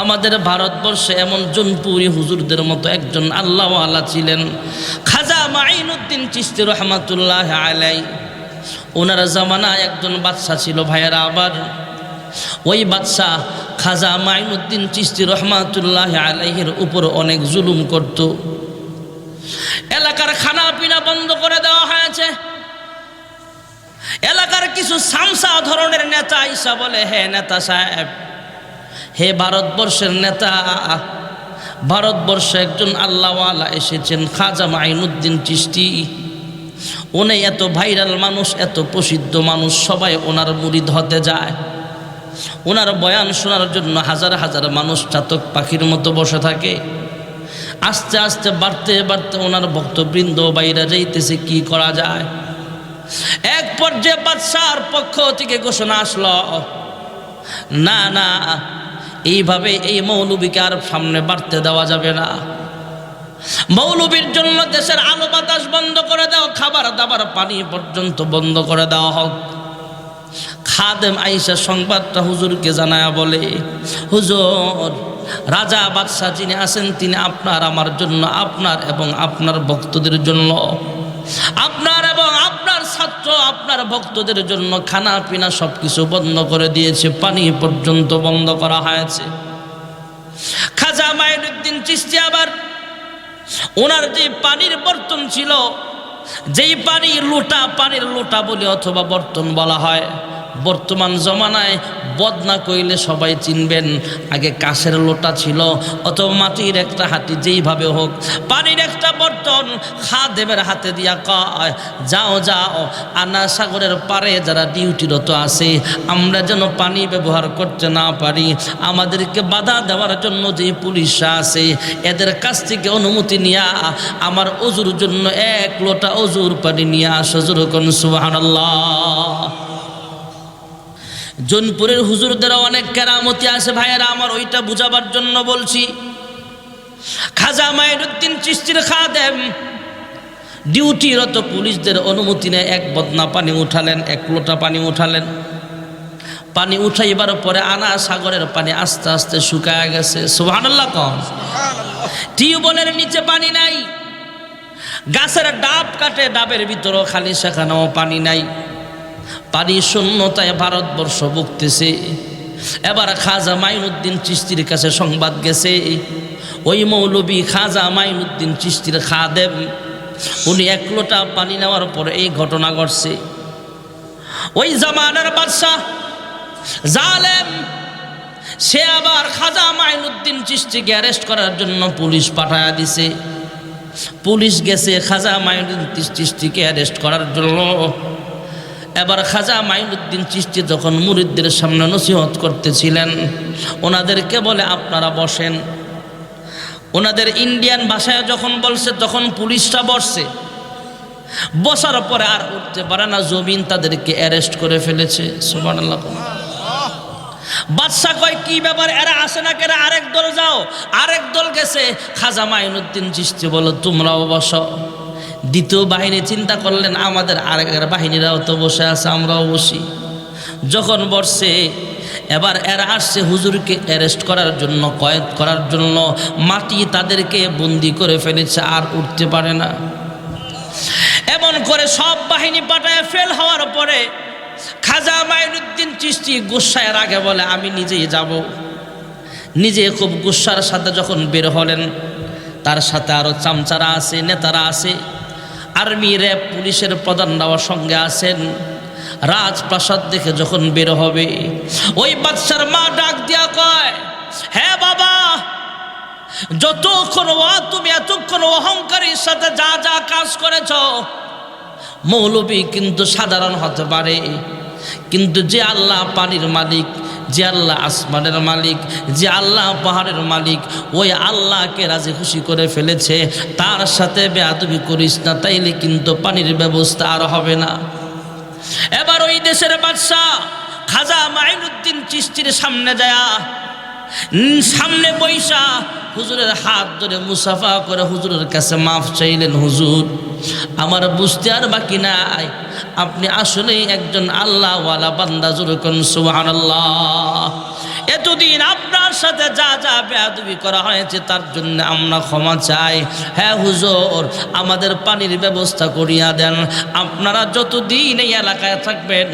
আমাদের ভারতবর্ষে এমন জনপুরি হুজুরদের মতো একজন আল্লাহওয়ালা ছিলেন, খাজা মাইনুদ্দিন চিশতি রহমাতুল্লাহ আলাইহি। ওনার জামানায় একজন বাদশা ছিল ভাইয়েরা। আবার ওই বাদশা খাজা মাইনুদ্দিন চিশতি রহমাতুল্লাহ আলাইহির উপর অনেক জুলুম করত। এলাকার খানা পিনা বন্ধ করে দেওয়া হয়েছে। এলাকার কিছু সামসা ধরনের নেতা আইসা বলে, হে নেতা সাহেব, হে ভারতবর্ষের নেতা, ভারতবর্ষে একজন আল্লাহওয়ালা এসেছেন খাজা মাইনুদ্দিন চিশতি। উনি এত ভাইরাল মানুষ, এত প্রসিদ্ধ মানুষ, সবাই ওনার মুরিদ হতে যায়। ওনার বয়ান শোনার জন্য হাজার হাজার মানুষ চাতক পাখির মতো বসে থাকে। আস্তে আস্তে বাড়তে বাড়তে ওনার ভক্তবৃন্দ বাইরে যাইতেছে, কি করা যায়। এক পর্যায়ে বাদশার পক্ষ থেকে ঘোষণা আসলো, না না, এইভাবে এই মৌলবীকে আর সামনে বাড়তে দেওয়া যাবে না। মৌলবীর জন্য দেশের আলো বাতাস বন্ধ করে দাও, খাবার দাবার পানি পর্যন্ত বন্ধ করে দেওয়া হোক। খাদেম আইসা সংবাদটা হুজুরকে জানায়া বলে, হুজুর, রাজা বাদশাহ যিনি আছেন তিনি আপনার আমার জন্য, আপনার এবং আপনার ভক্তদের জন্য, আপনার এবং আপনার ছাত্র আপনার ভক্তদের জন্য খানা পিনা সবকিছু বন্ধ করে দিয়েছে, পানি পর্যন্ত বন্ধ করা হয়েছে। খাজা মাইনুদ্দিন চিশতি আবার ওনার যে পানির বর্তন ছিল, যেই পানির লোটা বলে অথবা বর্তন বলা হয়, বর্তমান জমানায় বদনা কইলে সবাই চিনবেন। আগে কাঁচের লোটা ছিল অথবা মাটির একটা হাতি, যেইভাবে হোক পানির একটা বর্তন খাদেমের হাতে দিয়া কয়, যাও যাও, আনা সাগরের পারে যারা ডিউটিরত আছে, আমরা যেন পানি ব্যবহার করতে না পারি, আমাদেরকে বাধা দেওয়ার জন্য যে পুলিশরা আছে এদের কাছ থেকে অনুমতি নিয়া আমার অজুর জন্য এক লোটা অজুর পানি নিয়ে আসো। যেরকম সুবহানাল্লাহ। জোনপুরের হুজুরদের অনেক কেরামতি আছে ভাইয়েরা, আমার ওইটা বুঝাবার জন্য বলছি। খাজা মাইনুদ্দিন চিশতির খাদেম ডিউটিরত পুলিশদের অনুমতি নেয়, এক বদনা পানি উঠালেন, এক লোটা পানি উঠালেন। পানি উঠাইবার পরে আনা সাগরের পানি আস্তে আস্তে শুকায় গেছে। সুবহানাল্লাহ কম। টিউবওয়েলের নিচে পানি নাই, গাছের ডাব কাটে, ডাবের ভিতরও খালি, সেখানেও পানি নাই। পানি শূন্যতায় ভারতবর্ষ ভুগতেছে। এবার খাজা মাইনুদ্দিন চিশতির কাছে সংবাদ গেছে, ওই মৌলবী খাজা মাইনুদ্দিন চিশতির খাদেম, উনি এক লোটা পানি নেওয়ার পরে এই ঘটনা ঘটছে। ওই জামানার বাদশাহ জালেম, সে আবার খাজা মাইনুদ্দিন চিশতিকে অ্যারেস্ট করার জন্য পুলিশ পাঠায়া দিছে। পুলিশ গেছে খাজা মাইনুদ্দিন চিশতিকে অ্যারেস্ট করার জন্য। এবার খাজা মাইনুদ্দিন চিশতি যখন মুরিদদের সামনে নসিহত করতেছিলেন, ওনাদেরকে বলে, আপনারা বসেন। ওনাদের ইন্ডিয়ান ভাষায় যখন বলছে তখন পুলিশটা বসছে। বসার পরে আর উঠতে পারে না, জমিন তাদেরকে অ্যারেস্ট করে ফেলেছে। সুবহানাল্লাহ। বাদশা কয়, কি ব্যাপার, এরা আসে না কেন, আরেক দল যাও। আরেক দল গেছে। খাজা মাইনুদ্দিন চিশতি বলো, তোমরাও বসো। দ্বিতীয় বাহিনী চিন্তা করলেন, আমাদের আরেক বাহিনীরাও তো বসে আছে, আমরাও বসি। যখন বসছে, এবার এরা আসছে হুজুরকে অ্যারেস্ট করার জন্য, কয়েদ করার জন্য। মাটি তাদেরকে বন্দি করে ফেলেছে, আর উঠতে পারে না। এমন করে সব বাহিনী পাঠায় ফেল হওয়ার পরে খাজা মাইনুদ্দিন চিশতি গুসায় রাগে বলে, আমি নিজেই যাব। নিজে খুব গুসার সাথে যখন বের হলেন, তার সাথে আরো চামচারা আছে, নেতারা আছে, আর্মি, র্যাব, পুলিশের প্রধানরাও সঙ্গে আছেন। রাজপ্রাসাদ দেখে যখন বের হবে, ওই বাদশার মা ডাক দিয়া কয়, হ্যাঁ বাবা, যতক্ষণ তুমি এতক্ষণ অহংকারের সাথে যা যা কাজ করেছ, মৌলবী কিন্তু সাধারণ হতে পারে, কিন্তু যে আল্লাহ পানির মালিক, যে আল্লাহ আসমানের মালিক, যে আল্লাহ পাহাড়ের মালিক, ওই আল্লাহকে রাজি খুশি করে ফেলেছে, তার সাথে বেয়াদবি করিস না, তাইলে কিন্তু পানির ব্যবস্থা আর হবে না। এবার ওই দেশের বাদশা খাজা মাইনুদ্দিন চিশতির সামনে যায়, সামনে বৈশা হুজুরের হাত ধরে মুসাফা করে হুজুরের কাছে মাফ চাইলেন, হুজুর আমার বুঝতে আর বাকি নাই, আপনি আসলেই একজন আল্লাহওয়ালা বান্দা। যেরকম সুবহানাল্লাহ। এতদিন আপনার সাথে যা যা বেয়াদবি করা হয়েছে তার জন্য আমরা ক্ষমা চাই। হ্যাঁ হুজুর, আমাদের পানির ব্যবস্থা করিয়া দেন। আপনারা যতদিন এই এলাকায় থাকবেন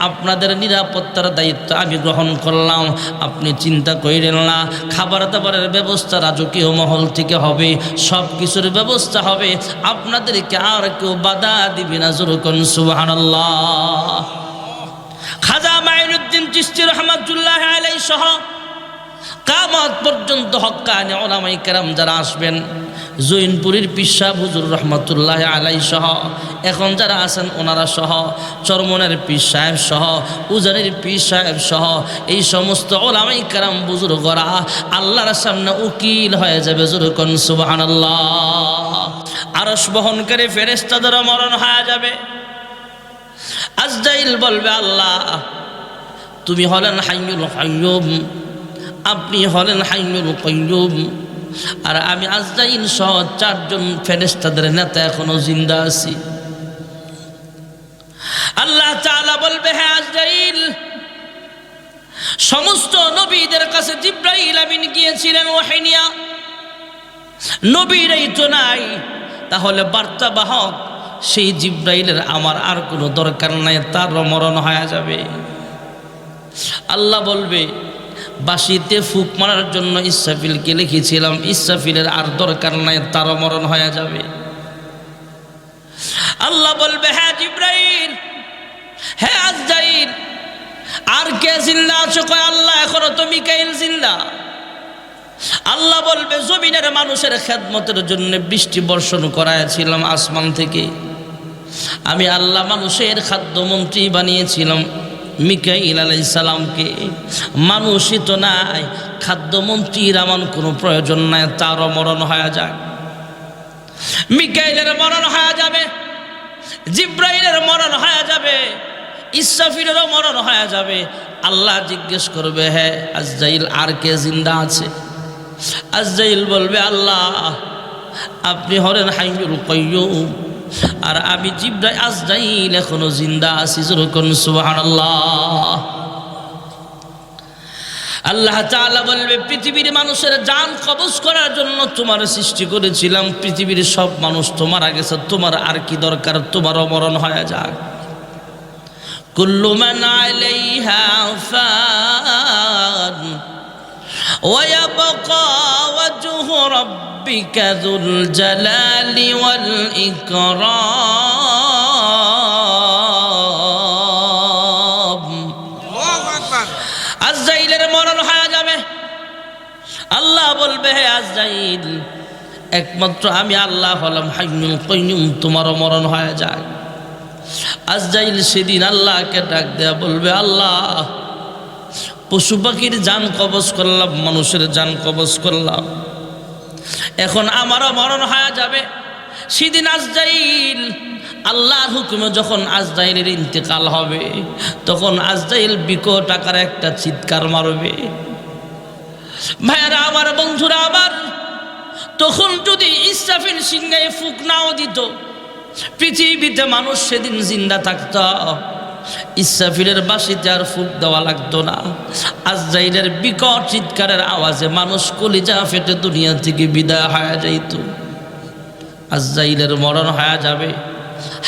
আপনাদের নিরাপত্তার দায়িত্ব আমি গ্রহণ করলাম। আপনি চিন্তা করেন না, খাবার দাবারের ব্যবস্থা রাজকীয় মহল থেকে হবে, সব কিছুর ব্যবস্থা হবে, আপনাদেরকে আর কেউ বাধা দিবে না। যেরকম সুবহানাল্লাহ। খাজা মাইনুদ্দিন চিশতি রহমাতুল্লাহ আলাইহি সহ কিয়ামত পর্যন্ত হক্কানি উলামায়ে কেরাম যারা আসবেন, জৈনপুরীর পীর সাহেব হুজুর রহমাতুল্লাহ আলাইহি সহ, এখন যারা আছেন ওনারা সহ, চরমনের পীর সাহেব সহ, উজানির পীর সাহেব সহ, এই সমস্ত উলামায়ে কেরাম বুজুর্গরা আল্লাহর সামনে উকিল হয়ে যাবে। যেরকম সুবহানাল্লাহ। আরশ বহনকারী ফেরেশতাদের মরণ হয়ে যাবে। আজরাইল বলবে, আল্লাহ তুমি হলেন হাইয়ুল কাইয়্যুম, আপনি হলেন হাইয়ুল কাইয়্যুম, আর আমি আজরাইল সহ 4 জন ফেরেশতাদের নেতা এখনো জিন্দা আছি। আল্লাহ তাআলা বলবে, হ্যাঁ আজরাইল, সমস্ত নবীদের কাছে জিবরাইল আমিন গিয়েছিলেন ওহী নিয়া, নবীরাই তো নাই, তাহলে বার্তা বাহক সেই জিবরাইলের আমার আর কোনো দরকার নাই, তার মরণ হয়ে যাবে। আল্লাহ বলবে, বাঁশিতে ফুক মারার জন্য ইসরাফিলকে লিখেছিলাম, ইসরাফিলের আর দরকার নাই, তার মরণ হয়ে যাবে। আল্লাহ বলবে, হ্যাঁ জিবরাইল, হ্যাঁ আজরাইল, আর কে জিন্দা আছো? কয় আল্লাহ এখনো তো মিকাইল জিন্দা। আল্লাহ বলবে, জমিনের মানুষের খেদমতের জন্য বৃষ্টি বর্ষণ করাইছিলাম আসমান থেকে, আমি আল্লাহ মানুষের খাদ্যমন্ত্রী বানিয়েছিলাম মিকাইল আলাইহিস সালামকে। মানুষই তো নাই, খাদ্যমন্ত্রীর আমার কোনো প্রয়োজন নাই, তারও মরণ হয়ে যাক। মিকাইলের মরণ হয়ে যাবে, জিবরাইলের মরণ হয়ে যাবে, ইসরাফিলেরও মরণ হয়ে যাবে। আল্লাহ জিজ্ঞেস করবে, হ্যাঁ আজরাইল, আর কে জিন্দা আছে? আজরাইল বলবে, আল্লাহ আপনি হলেন হাইয়ুল কাইয়্যুম, আর আমি জিবরাইল আজরাইল এখনো জিন্দা আছি। যেরকম সুবহানাল্লাহ। আল্লাহ তাআলা বলবে, পৃথিবীর মানুষের জান কবজ করার জন্য তোমার সৃষ্টি করেছিলাম, পৃথিবীর সব মানুষ তো মারা গেছে, তোমার আর কি দরকার? তোমারও মরণ হয়ে যাক। কুল্লু মান আলাইহা ফান ওয়া ইয়াবকা ওয়াজহু রাব্বিকা যুল জালালি ওয়াল ইকরাম। আল্লাহু আকবার। আজরাইলের মরণ হয়ে যাবে। আল্লাহ বলবে, হে আজরাইল, একমাত্র আমি আল্লাহ হলাম হাইয়ুল কাইয়্যুম, তোমারও মরণ হয়ে যায়। আজরাইল সেদিন আল্লাহকে ডাক দেয়া বলবে, আল্লাহ পশু পাখির জান কবজ করলাম, মানুষের জান কবজ করলাম, এখন আমারও মরণ হয়ে যাবে। সেদিন আজরাইল আল্লাহর হুকুমে যখন আজরাইলের ইন্তেকাল হবে, তখন আজরাইল বিকট আকারে একটা চিৎকার মারবে। ভাইরা আমার, বন্ধুরা আমার, তখন যদি ইসরাফিল সিংহায় ফুক নাও দিত, পৃথিবীতে মানুষ সেদিন জিন্দা থাকত, ইসরাফিলের বাঁশিতে আর ফুক দেওয়া লাগতো না। আজরাইলের বিকট চিৎকারের আওয়াজে মানুষ কলিজা ফেটে দুনিয়া থেকে বিদায় হয়ে যাইত। আজরাইলের মরণ হয়ে যাবে।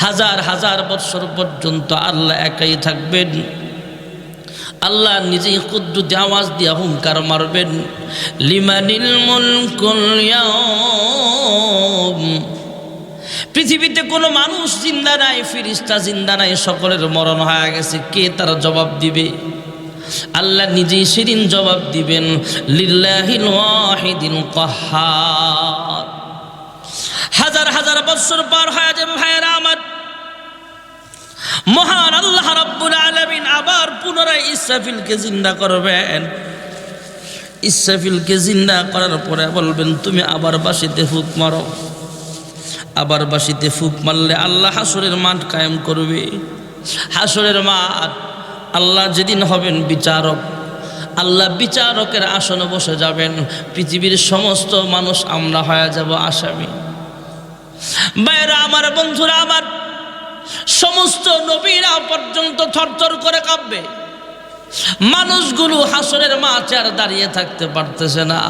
হাজার হাজার বৎসর পর্যন্ত আল্লাহ একাই থাকবেন। আল্লাহ নিজেই কুদরতি আওয়াজ দিয়া হুঙ্কার মারবেন, লিমানিল মুলকুল ইয়াউম। পৃথিবীতে কোনো মানুষ জিন্দা নাই, ফেরেশতা জিন্দা নাই, সকলের মরণ হয়ে গেছে, কে তার জবাব দিবে? আল্লাহ নিজেই সেদিন জবাব দিবেন, লিল্লাহিল ওয়াহিদিল কাহ্হার। হাজার হাজার বছর পার হয়ে যাবে। ভাইয়েরা আমার, মহান আল্লাহ রাব্বুল আলামিন আবার পুনরায় ইসরাফিলকে জিন্দা করবেন। ইসরাফিলকে জিন্দা করার পরে বলবেন, তুমি আবার বাঁশিতে ফুক মারো। আবার বাঁশিতে ফুক মারলে আল্লাহ হাসরের মাঠ কায়েম করবে। হাসরের মাঠ, আল্লাহ যেদিন হবেন বিচারক, আল্লাহ বিচারকের আসনে বসে যাবেন। পৃথিবীর সমস্ত মানুষ আমরা হয়ে যাব আসামি। ভাইরা আমার, বন্ধুরা আমার, সমস্ত নবীরা পর্যন্ত থরথর করে কাঁপবে। মানুষগুলো হাসরের মাঠে আর দাঁড়িয়ে থাকতে পারতেছে না।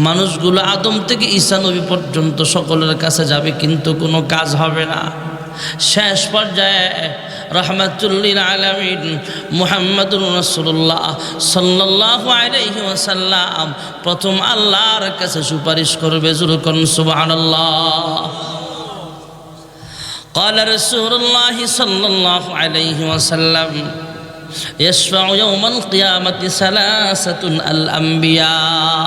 মানুষগুলো আদম থেকে ঈসা নবী পর্যন্ত সকলের কাছে যাবে, কিন্তু কোনো কাজ হবে না। শেষ পর্যায়ে রাহমাতুল্লিল আলামিন মুহাম্মাদুর রাসূলুল্লাহ সাল্লাল্লাহু আলাইহি ওয়াসাল্লাম প্রথম আল্লাহর কাছে সুপারিশ করবে। জোরে কোন সুবহানাল্লাহ। قال رسول الله صلى الله عليه وسلم يشفع يوم القيامة ثلاثة: الأنبياء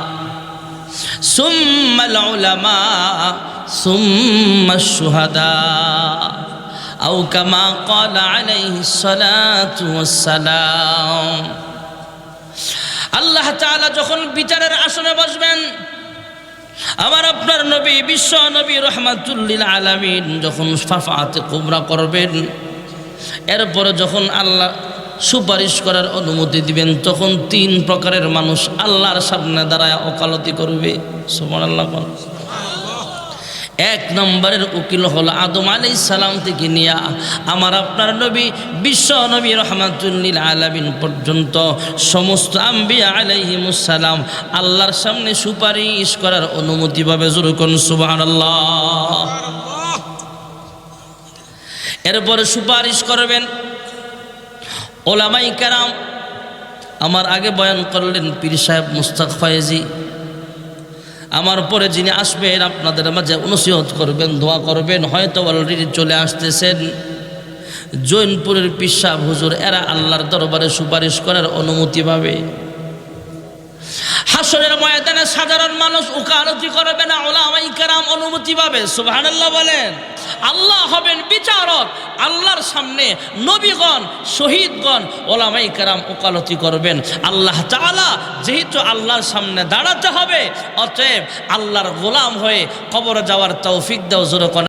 ثم العلماء ثم الشهداء أو كما قال عليه الصلاة والسلام। আল্লাহ তাআলা যখন বিচারের আসনে বসবেন, আমার আপনার নবী বিশ্ব নবী রাহমাতুল লিল আলামিন যখন শাফাআতে কুবরা করবেন, এরপরে যখন আল্লাহ সুপারিশ করার অনুমতি দিবেন, তখন তিন প্রকারের মানুষ আল্লাহর সামনে দাঁড়ায় ওকালতি করবে। সুবহানাল্লাহ। এক নম্বরের উকিল হলো আদম আলাইহিস সালাম থেকে নিয়া আমার আপনার নবী বিশ্ব নবী রাহমাতুল লিল আলামিন পর্যন্ত সমস্ত আম্বিয়া আলাইহিমুস সালাম আল্লাহর সামনে সুপারিশ করার অনুমতি পাবে। জোরে কোন সুবহানাল্লাহ। এরপরে সুপারিশ করবেন ওলামায়ে কেরাম। আমার আগে বয়ান করলেন পীর সাহেব মুস্তাক ফয়েজি, আমার পরে যিনি আসবেন আপনাদের মাঝে নসিহত করবেন, দোয়া করবেন, হয়তো অলরেডি চলে আসতেছেন জৈনপুরের পীর সাহেব হুজুর। এরা আল্লাহর দরবারে সুপারিশ করার অনুমতি পাবে। হাসরের ময়দানে সাধারণ মানুষ ওকালতি করবে না, ওলামায়ে কেরাম অনুমতি পাবে। সুবহানাল্লাহ বলেন। আল্লাহ হবেন বিচারক, আল্লাহর সামনে নবীগণ, শহীদগণ, ওলামায়ে কেরাম ওকালতি করবেন। আল্লাহ তাআলা যেহেতু আল্লাহর সামনে দাঁড়াতে হবে, অতএব আল্লাহর গোলাম হয়ে কবরে যাওয়ার তৌফিক দাও। জোরে